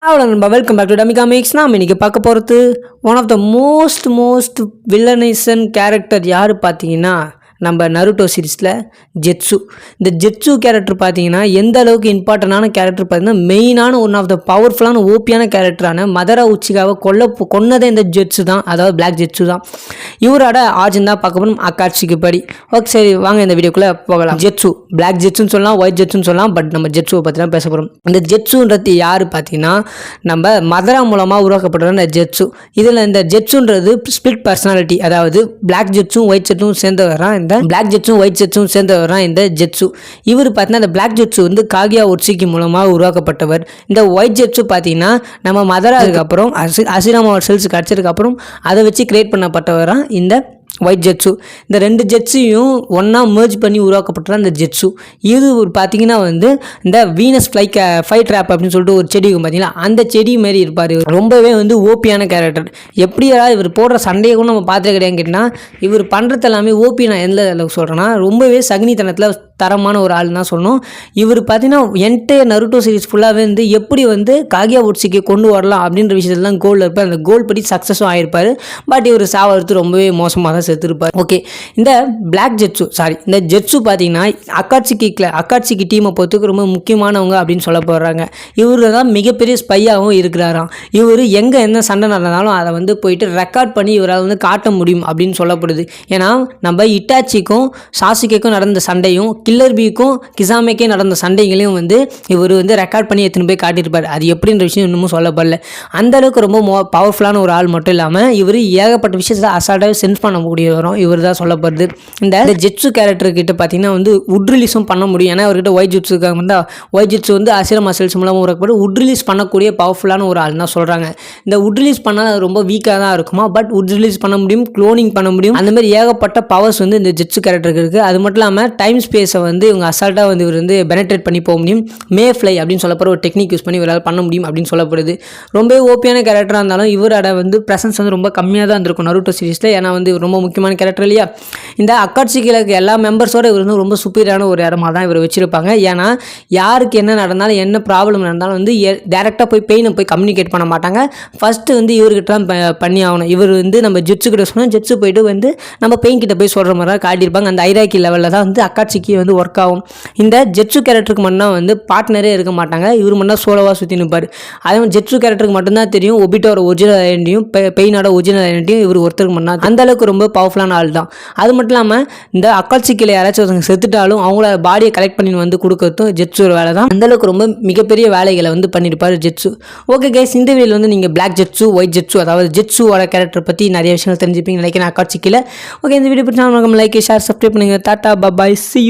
அவ்வளோ நம்ம welcome back to dummy comics. நாம் இன்றைக்கி பார்க்க போகிறது one of the most villainous character யார் பார்த்தீங்கன்னா நம்ம நருட்டோ சீரீஸில் ஜெட்சு. இந்த ஜெட்சு கேரக்டர் பார்த்தீங்கன்னா எந்த அளவுக்கு இம்பார்ட்டண்டான கேரக்டர் பார்த்தீங்கன்னா மெயினான ஒன் ஆஃப் த பவர்ஃபுல்லான ஓபியான கேரக்டரான மதரா உச்சிகாவை கொன்னதே இந்த ஜெட்சு தான், அதாவது பிளாக் ஜெட்சு தான். இவரோட ஆஜன் தான் பார்க்க போகணும் அக்காட்சிக்கு படி. ஓகே சரி வாங்க இந்த வீடியோக்குள்ளே போகலாம். ஜெட்சு பிளாக் ஜெட்சுன்னு சொல்லலாம், ஒயிட் ஜெட்சுன்னு சொல்லலாம், பட் நம்ம ஜெட்சுவை பற்றி தான் பேச போகிறோம். இந்த ஜெட்சுன்றது யார் பார்த்தீங்கன்னா நம்ம மதரா மூலமாக உருவாக்கப்படுற இந்த ஜெட்சு. இதில் இந்த ஜெட்சுன்றது ஸ்பிளிட் பர்சனாலிட்டி, அதாவது பிளாக் ஜெட்சும் ஒயிட் ஜெட்சும் சேர்ந்தவரான் இந்த பிளாக் ஜெட்சும் ஒயிட் ஜெட்சும் சேர்ந்தவரான் இந்த ஜெட்சு. இவர் பார்த்தீங்கன்னா இந்த பிளாக் ஜெட்சு வந்து காகியா ஒட்சிக்கு மூலமாக உருவாக்கப்பட்டவர். இந்த ஒயிட் ஜெட்சு பார்த்தீங்கன்னா நம்ம மதராவுக்கு அப்புறம் அசிராமா செல்ஸ் கிடச்சதுக்கு அப்புறம் அதை வச்சு கிரியேட் பண்ணப்பட்டவரான் இந்த ஒயிட் ஜெட்சு. இந்த ரெண்டு ஜெட்ஸையும் ஒன்றா மேர்ஜ் பண்ணி உருவாக்கப்பட்ட இந்த ஜெட்சு. இது பார்த்தீங்கன்னா வந்து இந்த வீனஸ் ஃப்ளை ட்ராப் அப்படின்னு சொல்லிட்டு ஒரு செடி பார்த்தீங்களா, அந்த செடி மாரி இருப்பார். ரொம்பவே வந்து ஓபியான கேரக்டர். எப்படியா இவர் போடுற சண்டையை கூட நம்ம பார்த்துட்டு கிடையாது கேட்டால் இவர் பண்ணுறது எல்லாமே ஓபி. நான் எந்த அளவுக்கு சொல்கிறேன்னா ரொம்பவே சகுனித்தனத்தில் தரமான ஒரு ஆள் தான் சொல்லணும். இவர் பார்த்தீங்கன்னா என்டையர் நருட்டோ சீரிஸ் ஃபுல்லாகவே வந்து எப்படி வந்து காகியா ஒட்சிக்கு கொண்டு வரலாம் அப்படின்ற விஷயத்துல தான் கோல் இருப்பார். அந்த கோல் படி சக்ஸஸும் ஆகிருப்பார். பட் இவர் சாவறது ரொம்பவே மோசமாக தான் செத்துருப்பார். ஓகே, இந்த பிளாக் ஜெட்சு இந்த ஜெட்சு பார்த்தீங்கன்னா அக்காட்சிக்கு டீமை பொறுத்துக்கு ரொம்ப முக்கியமானவங்க அப்படின்னு சொல்ல போகிறாங்க. இவர் தான் மிகப்பெரிய ஸ்பையாகவும் இருக்கிறாராம். இவர் எங்கே என்ன சண்டை நடந்தாலும் அதை வந்து போயிட்டு ரெக்கார்ட் பண்ணி இவரால் வந்து காட்ட முடியும் அப்படின்னு சொல்லப்படுது. ஏன்னா நம்ம இட்டாச்சிக்கும் சாசுகேக்கும் நடந்த சண்டையும் கில்லர் பிக்கும் கிசாமேக்கே நடந்த சண்டைகளையும் வந்து இவர் வந்து ரெக்கார்ட் பண்ணி எடுத்துன்னு போய் காட்டியிருப்பார். அது எப்படின்ற விஷயம் இன்னமும் சொல்லப்படல. அந்த அளவுக்கு ரொம்ப பவர்ஃபுல்லான ஒரு ஆள் மட்டும் இல்லாமல் இவர் ஏகப்பட்ட விஷயத்தை அசால்ட்டாக சென்ஸ் பண்ண முடிய வரும். இவர் தான் சொல்லப்படுது. இந்த ஜெட்சு கேரக்டர் கிட்ட பார்த்தீங்கன்னா வந்து உட் ரிலீஸும் பண்ண முடியும். ஏன்னா அவர்கிட்ட ஒயிட் ஜெட்சு இருக்காங்க. வந்தால் ஒயிட் ஜெட்சு வந்து அசிர மசில்ஸ் மூலமாக உருவாக்கப்பட்டு உட் ரிலீஸ் பண்ணக்கூடிய பவர்ஃபுல்லான ஒரு ஆள் தான் சொல்கிறாங்க. இந்த உட் ரிலீஸ் பண்ணால் அது ரொம்ப வீக்காக தான் இருக்குமா, பட் உட் ரிலீஸ் பண்ண முடியும், க்ளோனிங் பண்ண முடியும். அந்த மாதிரி ஏகப்பட்ட பவர்ஸ் வந்து இந்த ஜெட்சு கேரக்டருக்கு இருக்குது. அது மட்டும் இல்லாமல் டைம் ஸ்பேஸை வந்து இவங்க அசால்ட்டாக வந்து இவர் வந்து பெனட்ரேட் பண்ணி போக முடியும். மே ஃப்ளை அப்படின்னு சொல்லப்படுற ஒரு டெக்னிக் யூஸ் பண்ணி இவரால் பண்ண முடியும் அப்படின்னு சொல்லப்படுது. ரொம்பவே ஓபியான கேரக்டராக இருந்தாலும் இவரோட வந்து ப்ரெசன்ஸ் வந்து ரொம்ப கம்மியாக தான் இருந்திருக்கும் நருட்டோ சீரிஸில். ஏன்னா வந்து ரொம்ப முக்கியமான கேரக்டர் இல்லையா. இந்த அக்காட்சிக்கு எல்லா மெம்பர்ஸோட இவர் வந்து ரொம்ப சூப்பரான ஒரு இடமா தான் இவர் வச்சிருப்பாங்க. ஏன்னா யாருக்கு என்ன நடந்தாலும் என்ன ப்ராப்ளம் நடந்தாலும் வந்து டேரெக்டாக போய் பெயினை போய் கம்யூனிகேட் பண்ண மாட்டாங்க. ஃபஸ்ட்டு வந்து இவர்கிட்ட தான் பண்ணி ஆகணும். இவர் வந்து நம்ம ஜெட்சு கிட்ட சொன்னால் ஜெட்சு போயிட்டு வந்து நம்ம பெயின் கிட்ட போய் சொல்கிற மாதிரி தான் காட்டியிருப்பாங்க. அந்த ஐராக்கி லெவலில் தான் வந்து அக்காட்சிக்கு வந்து ஒர்க் ஆகும். இந்த ஜெட்சு கேரக்டருக்கு மட்டும் வந்து பார்ட்னரே இருக்க மாட்டாங்க. இவர் மட்டும் சோலோவாக சுற்றி நிற்பார். அதே மாதிரி ஜெட்சு கேரக்டருக்கு மட்டும்தான் தெரியும் ஒபிட்டோட ஒரிஜினல் ஐடென்டிட்டியும் பெயினோட ஒரிஜினல் ஐடென்டிட்டியும் இவர் ஒருத்தருக்கு மட்டும். அந்த அளவுக்கு ரொம்ப பவர்ஃபுல்லான ஆள் தான். அது மட்டும் இல்லாமல் இந்த அக்காட்சிக்கில் யாராச்சும் ஒருத்தங்க செத்துட்டாலும் அவங்கள பாடியை கலெக்ட் பண்ணி வந்து கொடுக்கறதும் ஜெட்சு ஒரு வேலை தான். அந்தளவுக்கு ரொம்ப மிகப்பெரிய வேலைகளை வந்து பண்ணியிருப்பார் ஜெட்சு. ஓகே கைஸ், இந்த வீடியோவில் வந்து நீங்கள் பிளாக் ஜெட்சு ஒயிட் ஜெட்சு அதாவது ஜெட்சுவோட கேரக்டர் பற்றி நிறைய விஷயங்கள் தெரிஞ்சுப்பீங்க நினைக்கிறேன் அக்காட்சிக்கில். ஓகே, இந்த வீடியோ பற்றி லைக் ஷேர் சப்ஸ்கிரைப் பண்ணுங்கள். டாடா பாய், see you.